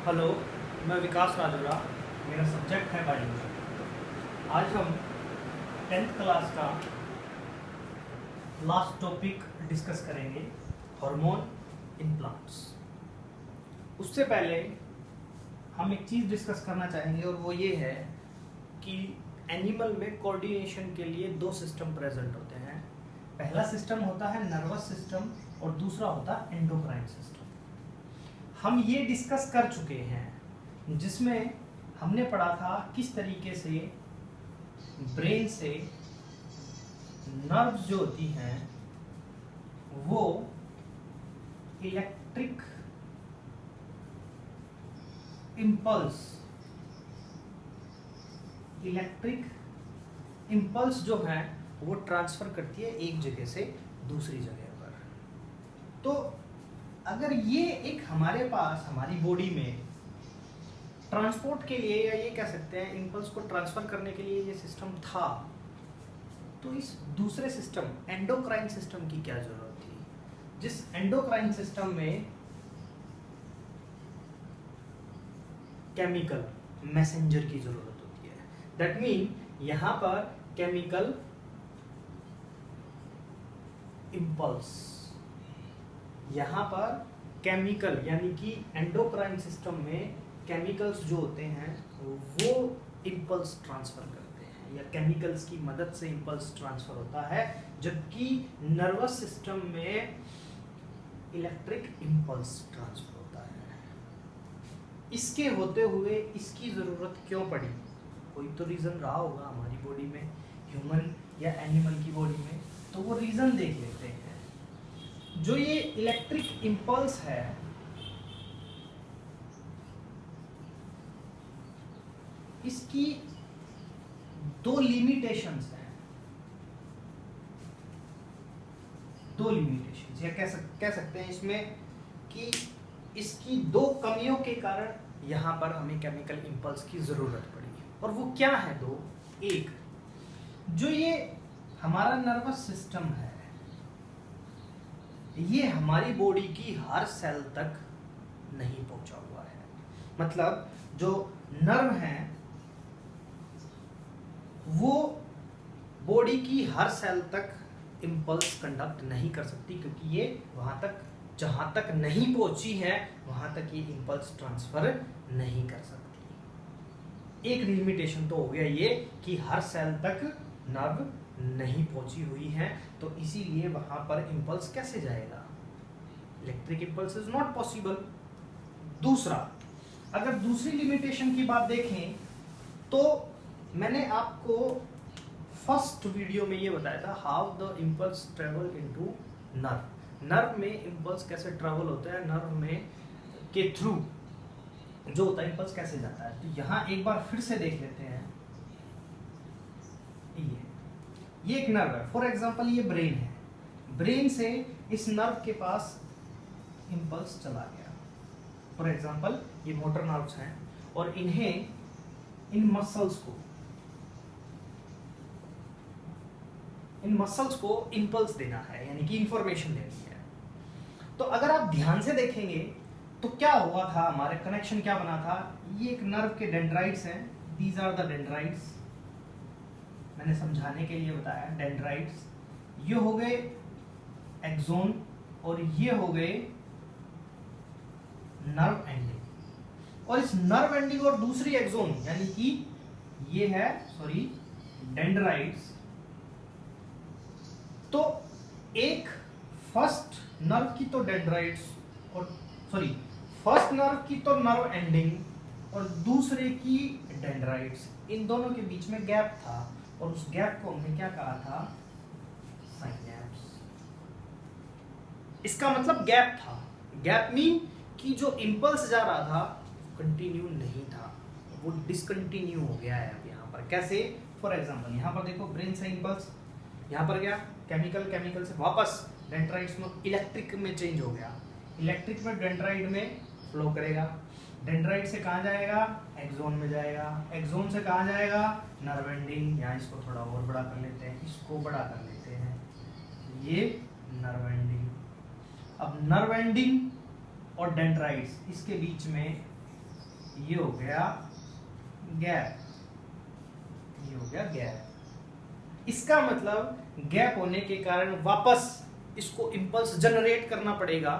Hello, मैं विकास राजोरा। मेरा subject है बायोलॉजी। आज हम 10th क्लास का लास्ट टॉपिक डिस्कस करेंगे, हार्मोन इन प्लांट्स। उससे पहले हम एक चीज़ डिस्कस करना चाहेंगे और वो ये है कि एनिमल में कोऑर्डिनेशन के लिए दो सिस्टम प्रेजेंट होते हैं। पहला सिस्टम होता है नर्वस सिस्टम और दूसरा होता है एंडोक्राइन सिस्टम। हम ये डिस्कस कर चुके हैं जिसमें हमने पढ़ा था किस तरीके से ब्रेन से नर्व्स जो होती हैं वो इलेक्ट्रिक इम्पल्स जो है वो ट्रांसफर करती है एक जगह से दूसरी जगह पर। तो अगर ये एक हमारे पास हमारी बॉडी में ट्रांसपोर्ट के लिए, या ये कह सकते हैं इम्पल्स को ट्रांसफर करने के लिए ये सिस्टम था, तो इस दूसरे सिस्टम एंडोक्राइन सिस्टम की क्या जरूरत थी? जिस एंडोक्राइन सिस्टम में केमिकल मैसेंजर की जरूरत होती है। दैट मीन यहां पर केमिकल इम्पल्स, यहां पर केमिकल यानी कि एंडोक्राइन सिस्टम में केमिकल्स जो होते हैं वो इम्पल्स ट्रांसफर करते हैं, या केमिकल्स की मदद से इम्पल्स ट्रांसफर होता है, जबकि नर्वस सिस्टम में इलेक्ट्रिक इम्पल्स ट्रांसफर होता है। इसके होते हुए इसकी जरूरत क्यों पड़ी? कोई तो रीजन रहा होगा हमारी बॉडी में, ह्यूमन या एनिमल की बॉडी में, तो वो रीजन देख लेते हैं। जो ये इलेक्ट्रिक इम्पल्स है इसकी दो लिमिटेशंस हैं, या कह सकते हैं इसमें कि इसकी दो कमियों के कारण यहां पर हमें केमिकल इम्पल्स की जरूरत पड़ी। और वो क्या है दो? एक, जो ये हमारा नर्वस सिस्टम है ये हमारी बॉडी की हर सेल तक नहीं पहुंचा हुआ है। मतलब जो नर्व हैं वो बॉडी की हर सेल तक इम्पल्स कंडक्ट नहीं कर सकती, क्योंकि ये वहां तक जहां तक नहीं पहुंची है वहां तक ये इम्पल्स ट्रांसफर नहीं कर सकती। एक लिमिटेशन तो हो गया ये कि हर सेल तक नर्व नहीं पहुंची हुई है, तो इसीलिए वहां पर इम्पल्स कैसे जाएगा? Electric impulse is not possible. दूसरा, अगर दूसरी लिमिटेशन की बात देखें तो मैंने आपको फर्स्ट वीडियो में ये बताया था how the impulse travel into nerve. Nerve में इम्पल्स कैसे ट्रेवल होता है, नर्व में के थ्रू जो होता है इम्पल्स कैसे जाता है। तो यहां एक बार फिर से देख लेते हैं। ये एक नर्व है, फॉर एग्जांपल ये ब्रेन है। ब्रेन से इस नर्व के पास इम्पल्स चला गया। फॉर एग्जांपल ये मोटर नर्व्स हैं और इन्हें इन मसल्स को इम्पल्स देना है, यानी कि इंफॉर्मेशन देनी है। तो अगर आप ध्यान से देखेंगे तो क्या हुआ था, हमारे कनेक्शन क्या बना था? ये एक नर्व के डेंड्राइट्स हैं, दीज आर द डेंड्राइट्स। मैंने समझाने के लिए बताया डेंड्राइट्स। ये हो गए एक्सोन और ये हो गए नर्व एंडिंग। और इस नर्व एंडिंग और दूसरी एक्सोन यानी कि ये है डेंड्राइट्स। तो एक फर्स्ट नर्व की तो डेंड्राइट्स और फर्स्ट नर्व की तो नर्व एंडिंग और दूसरे की डेंड्राइट्स, इन दोनों के बीच में गैप था और उस गैप को हमने क्या कहा था? साइनैप्स। इसका मतलब गैप था। गैप मीन कि जो इम्पल्स जा रहा था कंटिन्यू नहीं था, वो डिसकंटिन्यू हो गया है। अब यहाँ पर कैसे? फॉर एग्जांपल यहाँ पर देखो, ब्रेन से इम्पल्स, यहाँ पर गया केमिकल से वापस डेंड्राइट्स में इलेक्ट्रिक में चेंज हो गया। इलेक्ट्रिक में डेंड्राइट में फ्लो करेगा। डेंड्राइट से कहाँ जाएगा? एक्सोन में जाएगा। एक्सोन से कहाँ जाएगा? Nerve ending. यहाँ इसको थोड़ा और बड़ा कर लेते हैं, इसको बड़ा कर लेते हैं, ये नर्व एंडिंग। अब नर्व एंडिंग और डेंड्राइट्स, इसके बीच में ये हो गया गैप, ये हो गया गैप। इसका मतलब गैप होने के कारण वापस इसको इंपल्स जनरेट करना पड़ेगा,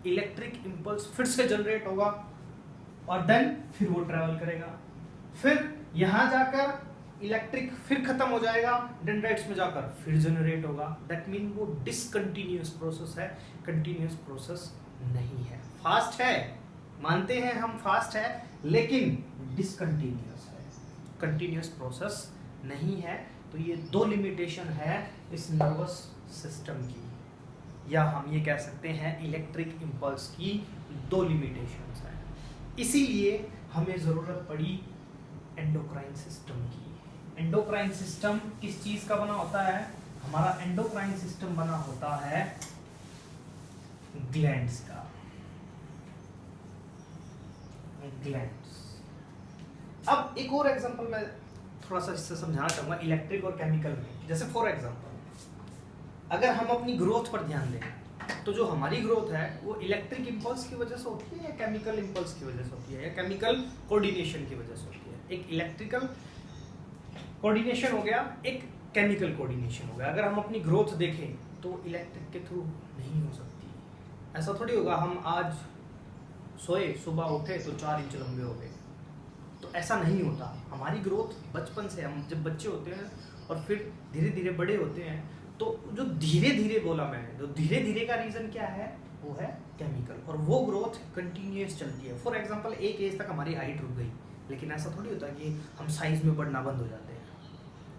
इलेक्ट्रिक इंपल्स फिर से जनरेट होगा और देन फिर वो ट्रेवल करेगा, फिर यहां जाकर इलेक्ट्रिक फिर खत्म हो जाएगा, डेंड्राइट्स में जाकर फिर जनरेट होगा। दैट मीन वो डिसकंटिन्यूअस प्रोसेस है, कंटिन्यूअस प्रोसेस नहीं है। फास्ट है, मानते हैं हम फास्ट है, लेकिन डिसकंटिन्यूअस है, कंटिन्यूअस प्रोसेस नहीं है। तो ये दो लिमिटेशन है इस नर्वस सिस्टम की, या हम ये कह सकते हैं इलेक्ट्रिक इंपल्स की दो लिमिटेशंस हैं। इसीलिए हमें ज़रूरत पड़ी एंडोक्राइन सिस्टम की। एंडोक्राइन सिस्टम किस चीज का बना होता है? हमारा एंडोक्राइन सिस्टम बना होता है ग्लैंड्स का, ग्लैंड्स। अब एक और एग्जांपल मैं थोड़ा सा इससे समझाना चाहूंगा इलेक्ट्रिक और केमिकल में। जैसे फॉर एग्जांपल अगर हम अपनी ग्रोथ पर ध्यान दें तो जो हमारी ग्रोथ है वो इलेक्ट्रिक इंपल्स की वजह से होती है या केमिकल इंपल्स की वजह से होती है या केमिकल कोऑर्डिनेशन की वजह से होती है। एक इलेक्ट्रिकल कोऑर्डिनेशन हो गया, एक केमिकल कोऑर्डिनेशन हो गया। अगर हम अपनी ग्रोथ देखें तो इलेक्ट्रिक के थ्रू नहीं हो सकती। ऐसा थोड़ी होगा हम आज सोए सुबह उठे तो 4 इंच लंबे हो गए, तो ऐसा नहीं होता। हमारी ग्रोथ बचपन से, हम जब बच्चे होते हैं और फिर धीरे धीरे बड़े होते हैं, तो जो धीरे धीरे बोला मैंने, जो धीरे धीरे का रीजन क्या है, वो है केमिकल, और वो ग्रोथ कंटिन्यूअस चलती है। फॉर एग्जांपल एक एज तक हमारी हाइट रुक गई, लेकिन ऐसा थोड़ी होता कि हम साइज में बढ़ना बंद हो जाते हैं।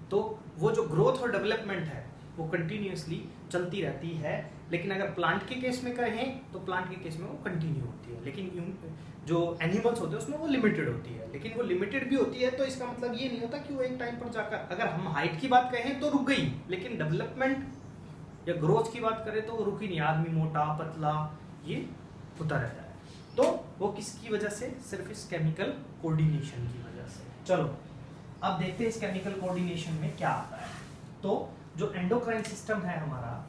तो वो जो ग्रोथ और डेवलपमेंट है वो कंटिन्यूअसली चलती रहती है। लेकिन अगर प्लांट के केस में कहें तो प्लांट के केस में वो कंटिन्यू होती है, लेकिन जो एनिमल्स होते हैं उसमें वो लिमिटेड होती है। लेकिन वो लिमिटेड भी होती है तो इसका मतलब ये नहीं होता कि वो एक टाइम पर जाकर, अगर हम हाइट की बात कहें तो रुक गई, लेकिन डेवलपमेंट या ग्रोथ की बात करें तो वो रुकी नहीं। आदमी मोटा पतला ये होता रहता है। तो वो किसकी वजह से? सिर्फ इस केमिकल कोऑर्डिनेशन की वजह से। चलो अब देखते हैं इस केमिकल कोऑर्डिनेशन में क्या आता है। तो जो एंडोक्राइन सिस्टम है हमारा,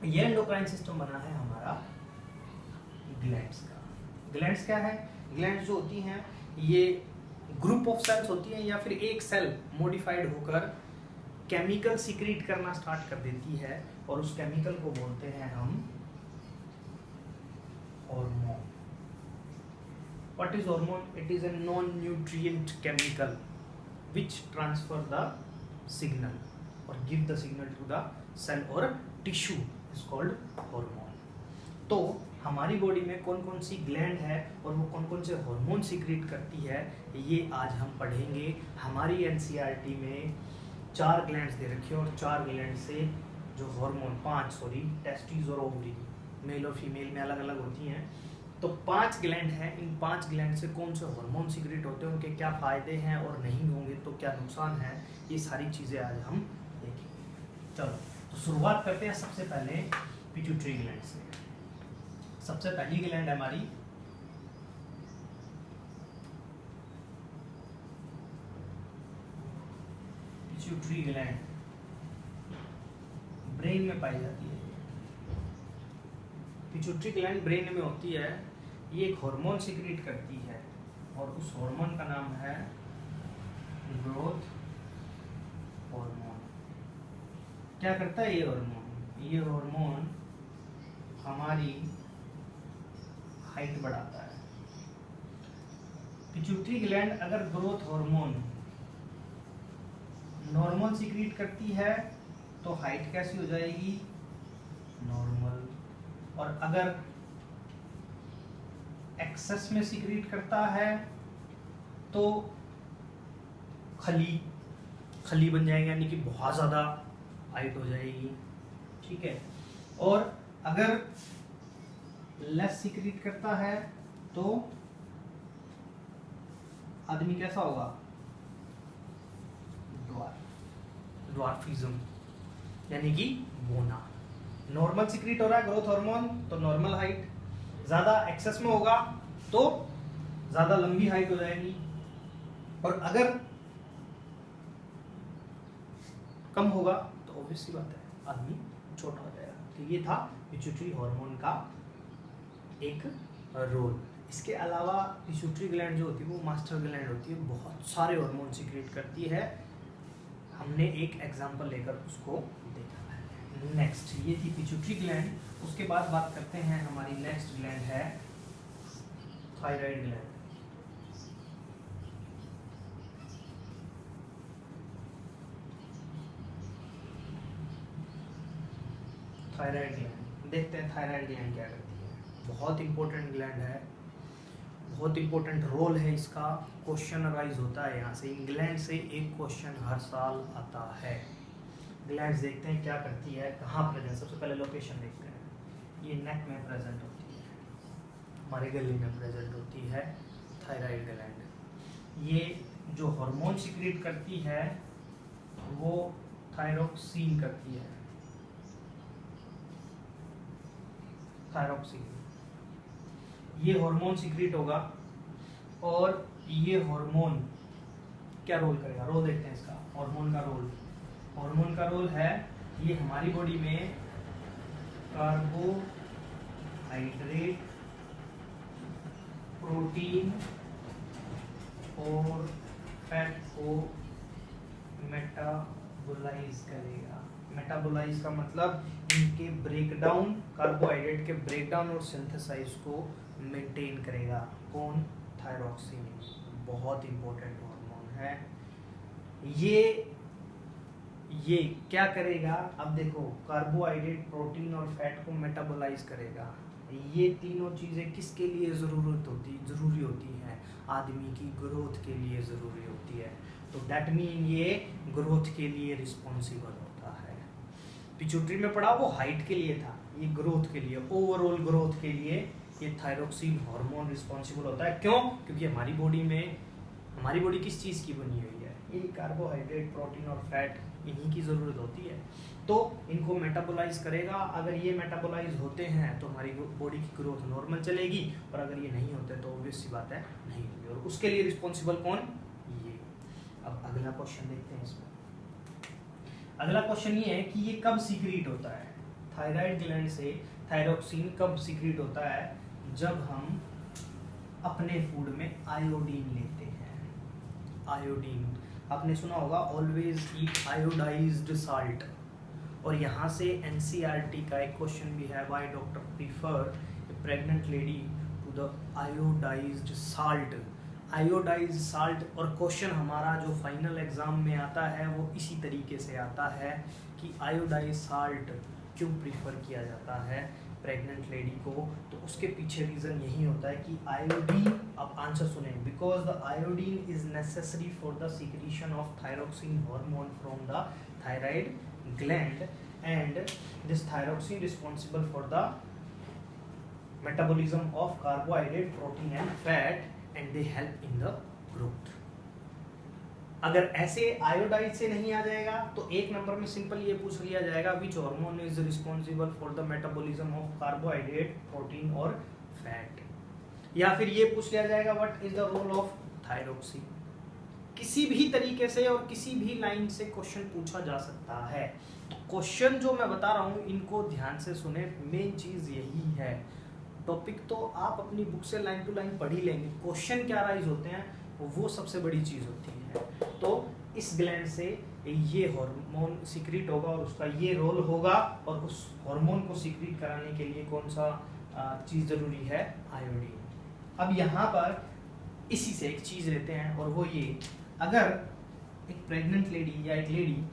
ये एंडोक्राइन सिस्टम बना है हमारा ग्लैंड्स का। ग्लैंड्स क्या है? ग्लैंड्स जो होती हैं ये ग्रुप ऑफ सेल्स होती हैं, या फिर एक सेल मॉडिफाइड होकर केमिकल सीक्रेट करना स्टार्ट कर देती है, और उस केमिकल को बोलते हैं हम hormone. What is hormone? It is a non nutrient chemical which transfer the signal or give the signal to the cell or tissue is called hormone। तो हमारी बॉडी में कौन कौन सी ग्लैंड है और वो कौन कौन से हार्मोन सीक्रेट करती है, ये आज हम पढ़ेंगे। हमारी एनसीईआरटी में 4 ग्लैंड्स दे रखी है, और 4 ग्लैंड से जो हार्मोन 5 टेस्टिस और ओवरी, मेल और फीमेल में अलग अलग होती हैं। तो 5 ग्लैंड हैं। इन 5 ग्लैंड से कौन से हार्मोन सीक्रेट होते हैं, उनके क्या फायदे हैं और नहीं होंगे तो क्या नुकसान है, ये सारी चीज़ें आज हम देखेंगे। चलो तो शुरुआत करते हैं सबसे पहले पिट्यूटरी ग्लैंड से। सबसे पहली ग्लैंड है हमारी पिट्यूटरी ग्लैंड, ब्रेन में पाई जाती है। पिट्यूटरी ग्लैंड ब्रेन में होती है। ये एक हार्मोन सीक्रेट करती है, और उस हार्मोन का नाम है ग्रोथ हार्मोन। क्या करता है ये हार्मोन? ये हार्मोन हमारी हाइट बढ़ाता है। पिट्यूटरी ग्लैंड अगर ग्रोथ हार्मोन नॉर्मल सीक्रेट करती है तो हाइट कैसी हो जाएगी? नॉर्मल। और अगर एक्सेस में सीक्रेट करता है तो खली बन जाएगी, यानी कि बहुत ज़्यादा हाइट हो जाएगी। ठीक है। और अगर लेस सीक्रेट करता है तो आदमी कैसा होगा? ड्वार्फिज्म, यानी कि बोना। नॉर्मल सीक्रेट हो रहा है ग्रोथ हार्मोन तो नॉर्मल हाइट, ज्यादा एक्सेस में होगा तो ज्यादा लंबी हाइट हो जाएगी, और अगर कम होगा तो ऑब्वियस सी बात है आदमी छोटा हो जाएगा। तो ये था पिट्यूटरी हार्मोन का एक रोल। इसके अलावा पिट्यूटरी ग्लैंड जो होती है वो मास्टर ग्लैंड होती है, बहुत सारे हार्मोन सीक्रेट करती है। हमने एक एग्जांपल लेकर उसको देखा है। नेक्स्ट ये थी पिट्यूटरी ग्लैंड। उसके बाद बात करते हैं, हमारी नेक्स्ट ग्लैंड है थायराइड ग्लैंड। थायराइड ग्लैंड देखते हैं थायराइड ग्लैंड क्या करती है। बहुत इंपॉर्टेंट ग्लैंड है, बहुत इंपॉर्टेंट रोल है इसका। क्वेश्चन अराइज होता है यहाँ से, इंग्लैंड से एक क्वेश्चन हर साल आता है। ग्लैंड्स देखते हैं क्या करती है, कहाँ प्रेजेंट। सबसे पहले लोकेशन देखते हैं। ये नेक में प्रेजेंट होती है, हमारे गले में प्रेजेंट होती है थायराइड ग्लैंड। ये जो हार्मोन सीक्रेट करती है वो थायरोक्सिन करती है, थायरोक्सिन। ये हार्मोन सीक्रेट होगा और ये हार्मोन क्या रोल करेगा, रोल देखते हैं इसका। हार्मोन का रोल, हार्मोन का रोल है ये हमारी बॉडी में कार्बोहाइड्रेट, प्रोटीन और फैट को मेटाबोलाइज करेगा। मेटाबोलाइज का मतलब इनके ब्रेकडाउन, कार्बोहाइड्रेट के ब्रेकडाउन और सिंथेसाइज को मेंटेन करेगा। कौन? थायरोक्सिन। बहुत इंपॉर्टेंट हार्मोन है ये क्या करेगा? अब देखो, कार्बोहाइड्रेट, प्रोटीन और फैट को मेटाबोलाइज करेगा। ये तीनों चीजें किसके लिए जरूरी होती हैं? आदमी की ग्रोथ के लिए जरूरी होती है। तो दैट मीन ये ग्रोथ के लिए रिस्पॉन्सिबल होता है। पिट्यूटरी में पढ़ा वो हाइट के लिए था, ये ग्रोथ के लिए, ओवरऑल ग्रोथ के लिए ये थायरोक्सिन हार्मोन रिस्पॉन्सिबल होता है। क्यों? क्योंकि हमारी बॉडी किस चीज़ की बनी हुई है? ये कार्बोहाइड्रेट, प्रोटीन और फैट, इन्हीं की ज़रूरत होती है। तो इनको मेटाबोलाइज करेगा। अगर ये मेटाबोलाइज होते हैं तो हमारी बॉडी की ग्रोथ नॉर्मल चलेगी, और अगर ये नहीं होते तो ऑब्वियस सी बात है नहीं होगी। और उसके लिए रिस्पॉन्सिबल कौन? ये। अब अगला क्वेश्चन देखते हैं इसमें। अगला क्वेश्चन ये है कि ये कब सीक्रेट होता है? थायराइड ग्लैंड से थायरोक्सिन कब सीक्रेट होता है? जब हम अपने फूड में आयोडीन लेते हैं। आयोडीन आपने सुना होगा, ऑलवेज ईट आयोडाइज्ड साल्ट। और यहाँ से एनसीईआरटी का एक क्वेश्चन भी है, why doctor prefer a pregnant lady to the iodized salt. Iodized salt, और क्वेश्चन हमारा जो फाइनल एग्जाम में आता है वो इसी तरीके से आता है कि आयोडाइज्ड साल्ट क्यों प्रीफर किया जाता है प्रेग्नेंट लेडी को। तो उसके पीछे रीज़न यही होता है कि आयोडीन, अब आंसर सुने, because the iodine is necessary for the secretion of thyroxine hormone from the thyroid gland, and this thyroxine responsible for the metabolism of carbohydrate, protein and fat, and they help in the growth. अगर ऐसे iodide से नहीं आ जाएगा तो एक number में simple ये पूछ लिया जाएगा, which hormone is responsible for the metabolism of carbohydrate, protein और fat, या फिर ये पूछ लिया जाएगा what is the role of thyroxine। किसी भी तरीके से और किसी भी लाइन से क्वेश्चन पूछा जा सकता है। तो क्वेश्चन जो मैं बता रहा हूँ इनको ध्यान से सुने, मेन चीज यही है। टॉपिक तो आप अपनी बुक से लाइन टू लाइन पढ़ ही लेंगे, क्वेश्चन क्या राइज होते हैं वो सबसे बड़ी चीज होती है। तो इस ग्लैंड से ये हार्मोन सीक्रेट होगा और उसका ये रोल होगा, और उस हार्मोन को सीक्रेट कराने के लिए कौन सा चीज जरूरी है? आयोडीन। अब यहाँ पर इसी से एक चीज लेते हैं, और वो ये, अगर एक प्रेग्नेंट लेडी या एक लेडी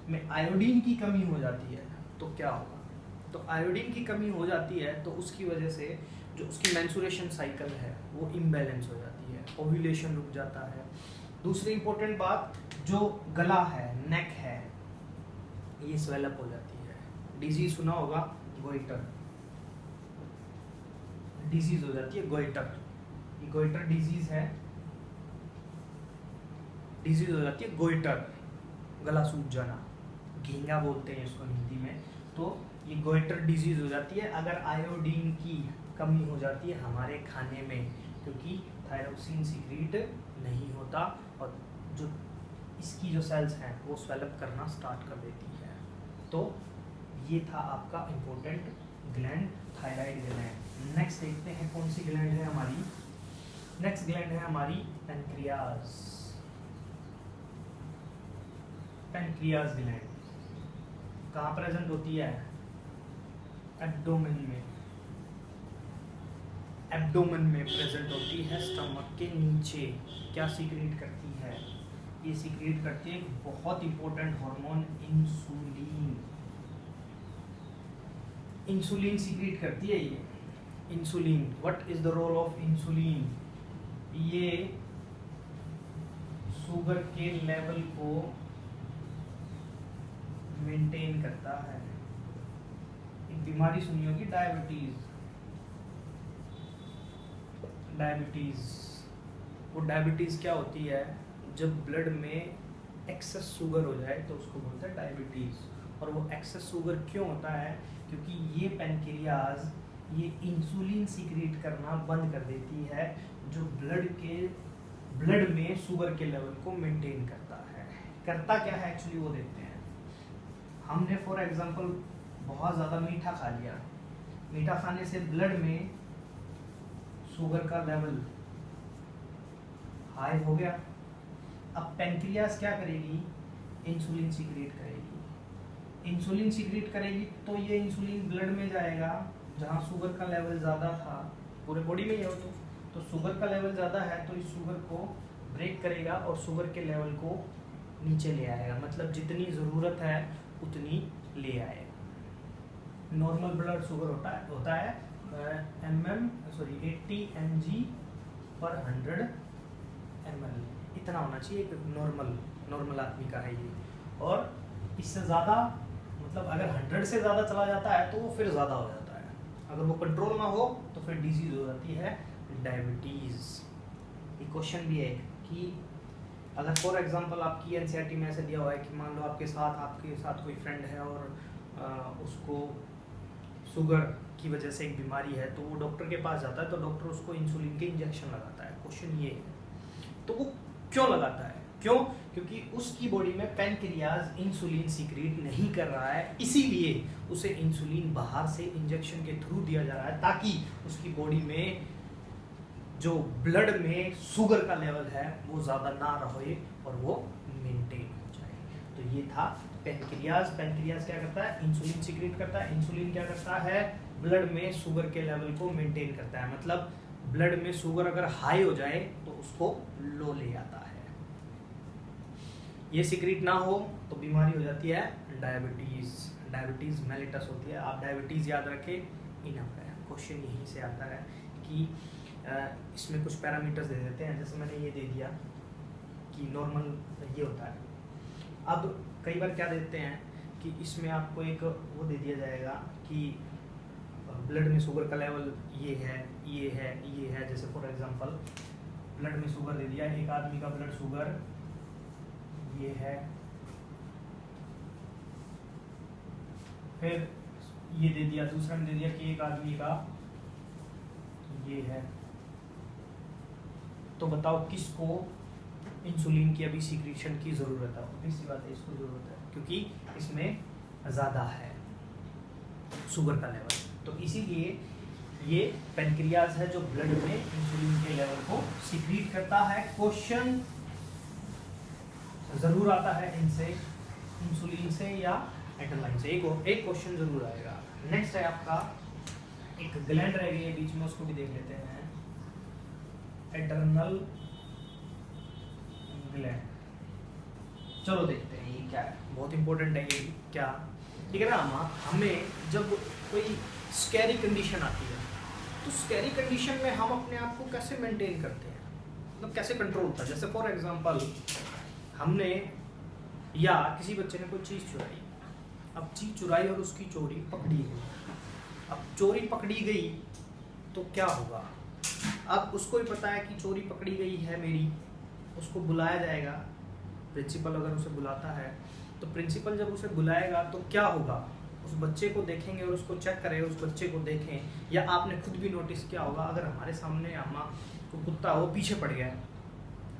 में आयोडीन की कमी हो जाती है तो क्या होगा? तो आयोडीन की कमी हो जाती है तो उसकी वजह से जो उसकी मेंस्ट्रुएशन साइकिल है वो इम्बैलेंस हो जाती है, ओव्यूलेशन रुक जाता है। दूसरी इंपॉर्टेंट बात, जो गला है, नेक है, ये स्वेलअप हो जाती है। डिजीज सुना होगा, गोइटर डिजीज हो जाती है, गोइटर। ये गोइटर डिजीज है, डिजीज हो जाती है गोइटर, गला सूख जाना, घेंगा बोलते हैं इसको हिंदी में। तो ये गोइटर डिजीज हो जाती है अगर आयोडीन की कमी हो जाती है हमारे खाने में, क्योंकि थायरोक्सिन सीक्रेट नहीं होता और जो इसकी जो सेल्स हैं वो स्वेलअप करना स्टार्ट कर देती है। तो ये था आपका important gland, thyroid gland. Next देखते हैं कौन सी ग्लैंड है हमारी, नेक्स्ट ग्लैंड है हमारी पैनक्रियाज। पैनक्रियाज ग्लैंड कहाँ प्रेजेंट होती है? एब्डोमेन में। एब्डोमेन में प्रेजेंट होती है, स्टमक के नीचे। क्या सीक्रेट करती है? ये सीक्रेट करती है एक बहुत important hormone, insulin. Insulin secret करती है ये। Insulin, what is the role of insulin? ये शुगर के लेवल को मेंटेन करता है। एक बीमारी सुनी होगी, डायबिटीज। डायबिटीज, वो डायबिटीज क्या होती है? जब ब्लड में एक्सेस शुगर हो जाए तो उसको बोलते हैं डायबिटीज। और वो एक्सेस शुगर क्यों होता है? क्योंकि ये पैनक्रियाज ये इंसुलिन सीक्रेट करना बंद कर देती है, जो ब्लड में शुगर के लेवल को मेंटेन करता है। करता क्या है एक्चुअली वो देखते हैं। हमने फॉर एग्जांपल बहुत ज़्यादा मीठा खा लिया, मीठा खाने से ब्लड में शुगर का लेवल हाई हो गया। अब पैनक्रियाज क्या करेगी? इंसुलिन सीक्रेट करेगी। इंसुलिन सीक्रेट करेगी तो ये इंसुलिन ब्लड में जाएगा जहाँ शुगर का लेवल ज़्यादा था, पूरे बॉडी में ही हो तो शुगर का लेवल ज़्यादा है तो इस शुगर को ब्रेक करेगा और शुगर के लेवल को नीचे ले आएगा। मतलब जितनी ज़रूरत है उतनी ले आएगा। नॉर्मल ब्लड शुगर होता है 80 mg/100 ml, इतना होना चाहिए एक नॉर्मल आदमी का है ये। और इससे ज़्यादा, मतलब अगर 100 से ज़्यादा चला जाता है तो वो फिर ज़्यादा हो जाता है। अगर वो कंट्रोल ना हो तो फिर डिजीज हो जाती है डायबिटीज़। ये क्वेश्चन भी है कि अगर फॉर एग्जांपल आपकी एनसीईआरटी में ऐसे दिया हुआ है कि मान लो आपके साथ कोई फ्रेंड है और उसको शुगर की वजह से एक बीमारी है, तो वो डॉक्टर के पास जाता है तो डॉक्टर उसको इंसुलिन के इंजेक्शन लगाता है। क्वेश्चन ये है, तो वो क्यों लगाता है? क्यों? क्योंकि उसकी बॉडी में पैनक्रियाज इंसुलिन सीक्रेट नहीं कर रहा है, इसीलिए उसे इंसुलिन बाहर से इंजेक्शन के थ्रू दिया जा रहा है ताकि उसकी बॉडी में जो ब्लड में शुगर का लेवल है वो ज़्यादा ना रहे और वो मेंटेन हो जाए। तो ये था पैनक्रियाज। पैनक्रियाज क्या करता है? इंसुलिन सीक्रेट करता है। इंसुलिन क्या करता है? ब्लड में शुगर के लेवल को मेंटेन करता है। मतलब ब्लड में शुगर अगर हाई हो जाए तो उसको लो ले आता है। ये सीक्रेट ना हो तो बीमारी हो जाती है डायबिटीज़ मेलिटस होती है। आप डायबिटीज़ याद रखें, इनफ है। क्वेश्चन यहीं से आता है कि इसमें कुछ पैरामीटर्स दे देते हैं। जैसे मैंने ये दे दिया कि नॉर्मल ये होता है। अब कई बार क्या देते हैं कि इसमें आपको एक वो दे दिया जाएगा कि ब्लड में शुगर का लेवल ये है। जैसे फॉर एग्जांपल ब्लड में शुगर दे दिया, एक आदमी का ब्लड शुगर ये है, फिर ये दे दिया, दूसरा में दे दिया कि एक आदमी का ये है। तो बताओ किसको इंसुलिन की अभी सीक्रेशन की ज़रूरत है? obvious बात है, इसको ज़रूरत है क्योंकि इसमें ज़्यादा है शुगर का लेवल। तो इसीलिए ये पैनक्रियाज है जो ब्लड में इंसुलिन के लेवल को सीक्रेट करता है। क्वेश्चन ज़रूर आता है इनसे, इंसुलिन से या एड्रेनालाइन से। एक क्वेश्चन ज़रूर आएगा। नेक्स्ट है आपका एक ग्लैंड रह गई है बीच में, उसको भी देख लेते हैं। एड्रेनल ग्लैंड, चलो देखते हैं ये क्या है। बहुत इंपॉर्टेंट है ये। क्या ठीक है ना? हमें जब कोई स्कैरी कंडीशन आती है तो स्कैरी कंडीशन में हम अपने आप को कैसे मेंटेन करते हैं, मतलब कैसे कंट्रोल होता है। जैसे फॉर एग्जांपल हमने या किसी बच्चे ने कोई चीज़ चुराई, अब चीज़ चुराई और उसकी चोरी पकड़ी गई। अब चोरी पकड़ी गई तो क्या होगा? अब उसको भी पता है कि चोरी पकड़ी गई है मेरी, उसको बुलाया जाएगा। प्रिंसिपल अगर उसे बुलाता है तो प्रिंसिपल जब उसे बुलाएगा तो क्या होगा? उस बच्चे को देखेंगे और उसको चेक करें, उस बच्चे को देखें। या आपने खुद भी नोटिस किया होगा, अगर हमारे सामने को कुत्ता वो पीछे पड़ गया है,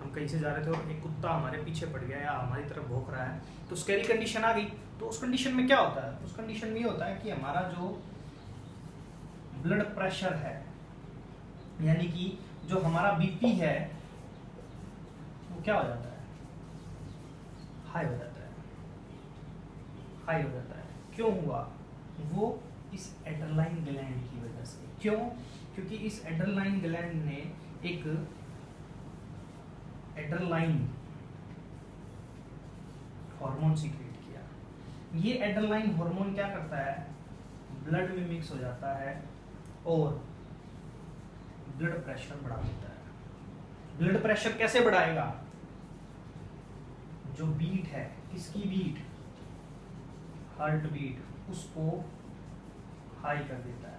हम कहीं से जा रहे थे और एक कुत्ता हमारे पीछे पड़ गया या हमारी तरफ भौंक रहा है, तो स्कैरी कंडीशन आ गई। तो उस कंडीशन में क्या होता है? उस कंडीशन में ये होता है कि हमारा जो ब्लड प्रेशर है, यानी कि जो हमारा बीपी है वो क्या हो जाता है, हाई हो जाता है, हाई हो जाता है। क्यों हुआ? वो इस एड्रेनालाइन ग्लैंड की वजह से। क्यों? क्योंकि इस एड्रेनालाइन ग्लैंड ने एक एड्रेनालाइन हार्मोन सीक्रेट किया। ये एड्रेनालाइन हार्मोन क्या करता है, ब्लड में मिक्स हो जाता है और ब्लड प्रेशर बढ़ा देता है। ब्लड प्रेशर कैसे बढ़ाएगा? जो बीट है, किसकी बीट, हार्ट बीट, उसको हाई कर देता है।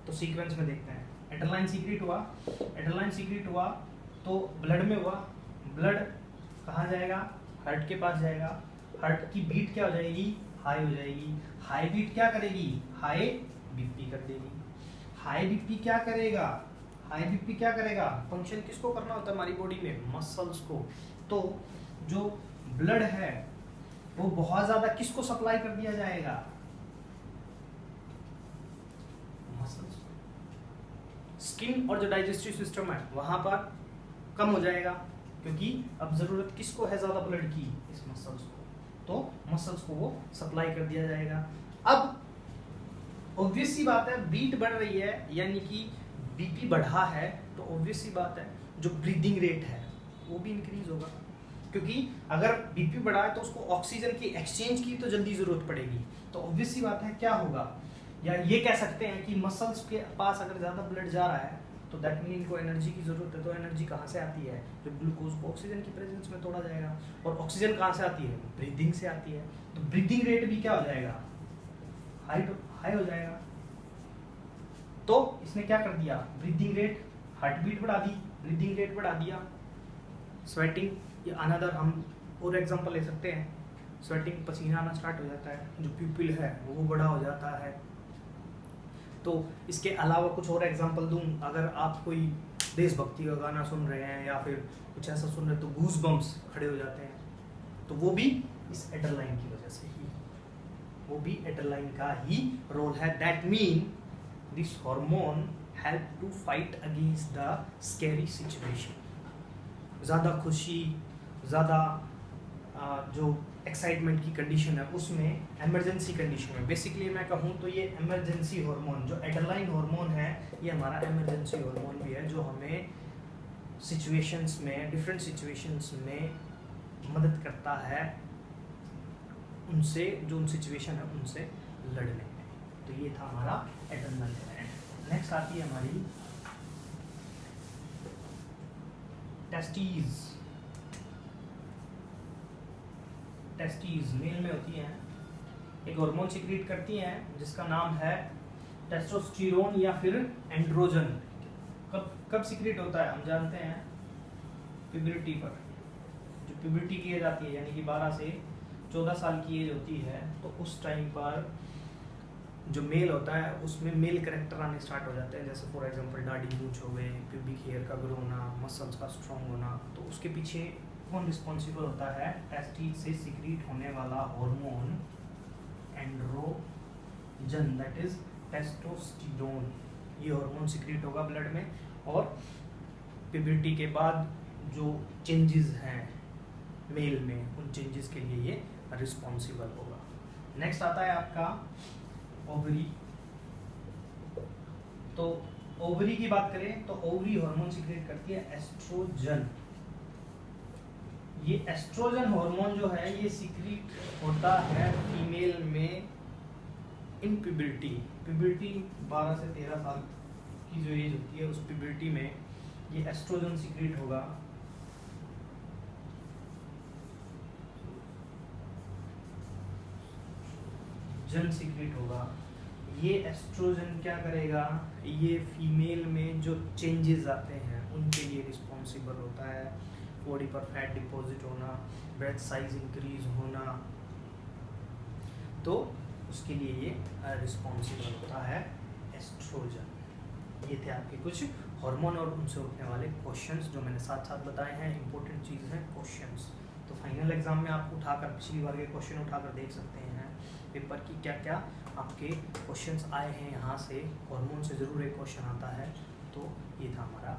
तो सीक्वेंस में देखते हैं, एड्रेनालाइन सीक्रेट हुआ, एड्रेनालाइन सीक्रेट हुआ तो ब्लड में हुआ, ब्लड कहाँ जाएगा, हार्ट के पास जाएगा, हार्ट की बीट क्या हो जाएगी, हाई हो जाएगी। हाई बीट क्या करेगी, हाई बीपी कर देगी। हाई बीपी क्या करेगा, हाई बीपी क्या करेगा, फंक्शन किसको करना होता है हमारी बॉडी में, मसल्स को। तो जो ब्लड है वो बहुत ज्यादा किसको सप्लाई कर दिया जाएगा, मसल्स को। स्किन और जो डाइजेस्टिव सिस्टम है वहां पर कम हो जाएगा, क्योंकि अब जरूरत किसको है ज्यादा ब्लड की, इस मसल्स को। तो मसल्स को वो सप्लाई कर दिया जाएगा। अब ऑब्वियस सी बात है, बीट बढ़ रही है यानी कि बीपी बढ़ा है, तो ऑब्वियस सी बात है जो ब्रीदिंग रेट है वो भी इंक्रीज होगा, क्योंकि अगर बीपी बढ़ा है तो उसको ऑक्सीजन की एक्सचेंज की तो जल्दी जरूरत पड़ेगी। तो ऑब्वियस सी बात है क्या होगा, या ये कह सकते हैं कि मसल्स के पास अगर ज़्यादा ब्लड जा रहा है तो दैट मीन इनको एनर्जी की ज़रूरत है। तो एनर्जी कहाँ से आती है, जो ग्लूकोज को ऑक्सीजन की प्रेजेंस में तोड़ा जाएगा, और ऑक्सीजन कहाँ से आती है, ब्रीदिंग से आती है। तो ब्रीदिंग रेट भी क्या हो जाएगा, हाई हो जाएगा। तो इसने क्या कर दिया, ब्रीदिंग रेट, हार्ट बीट बढ़ा दी, ब्रीदिंग रेट बढ़ा दिया। स्वेटिंग, ये अनदर हम और एग्जांपल ले सकते हैं, स्वेटिंग, पसीना आना स्टार्ट हो जाता है, जो प्यूपिल है वो बड़ा हो जाता है। तो इसके अलावा कुछ और एग्जांपल दूं, अगर आप कोई देशभक्ति का गाना सुन रहे हैं या फिर कुछ ऐसा सुन रहे हैं तो गूज बम्स खड़े हो जाते हैं, तो वो भी इस एड्रेनालाइन की वजह से ही, वो भी एड्रेनालाइन का ही रोल है। That mean this hormone help to fight against the scary situation. ज़्यादा खुशी, ज़्यादा जो एक्साइटमेंट की कंडीशन है उसमें, इमरजेंसी कंडीशन में, बेसिकली मैं कहूँ तो ये इमरजेंसी हार्मोन जो एड्रेनालाइन हार्मोन है ये हमारा इमरजेंसी हार्मोन भी है, जो हमें सिचुएशंस में, डिफरेंट सिचुएशंस में मदद करता है उनसे, जो उन सिचुएशन है उनसे लड़ने में। तो ये था हमारा एड्रेनालाइन ग्लैंड। नेक्स्ट आती है हमारी टेस्टीज। टेस्टीज मेल में होती हैं, एक हार्मोन सीक्रेट करती हैं जिसका नाम है टेस्टोस्टेरोन या फिर एंड्रोजन। कब सीक्रेट होता है हम जानते हैं, प्यूबर्टी पर। जो प्यूबर्टी की एज आती है यानी कि 12 से 14 साल की एज होती है, तो उस टाइम पर जो मेल होता है उसमें मेल कैरेक्टर आने स्टार्ट हो जाते हैं, जैसे फॉर एग्जांपल दाढ़ी मूंछ हो गए, प्यूबिक हेयर का ग्रो होना, मसल्स का स्ट्रॉन्ग होना। तो उसके पीछे कौन रिस्पॉन्सिबल होता है, टेस्टिस से सीक्रेट होने वाला hormone androgen, that is testosterone. ये हार्मोन सीक्रेट होगा ब्लड में, और प्यूबर्टी के बाद जो चेंजेस हैं मेल में, उन चेंजेस के लिए ये रिस्पॉन्सिबल होगा। नेक्स्ट आता है आपका ओवरी। तो ओवरी की बात करें तो ओवरी हार्मोन सीक्रेट करती है एस्ट्रोजन। ये एस्ट्रोजन हार्मोन जो है ये सीक्रेट होता है फीमेल में इन प्यूबर्टी। प्यूबर्टी 12 से 13 साल की जो एज होती है उस प्यूबर्टी में ये एस्ट्रोजन सीक्रेट होगा। जन सीक्रेट होगा। ये एस्ट्रोजन क्या करेगा, ये फीमेल में जो चेंजेस आते हैं उनके लिए रिस्पॉन्सिबल होता है। बॉडी पर फैट डिपॉजिट होना, ब्रेस्ट साइज इंक्रीज होना, तो उसके लिए ये रिस्पॉन्सिबल होता है एस्ट्रोजन। ये थे आपके कुछ हार्मोन और उनसे उठने वाले क्वेश्चंस जो मैंने साथ साथ बताए हैं। इंपॉर्टेंट चीज़ है क्वेश्चंस, तो फाइनल एग्जाम में आप उठाकर पिछली बार के क्वेश्चन उठाकर देख सकते हैं पेपर की क्या क्या आपके क्वेश्चंस आए हैं। यहाँ से हार्मोन से ज़रूर एक क्वेश्चन आता है, तो तो ये था हमारा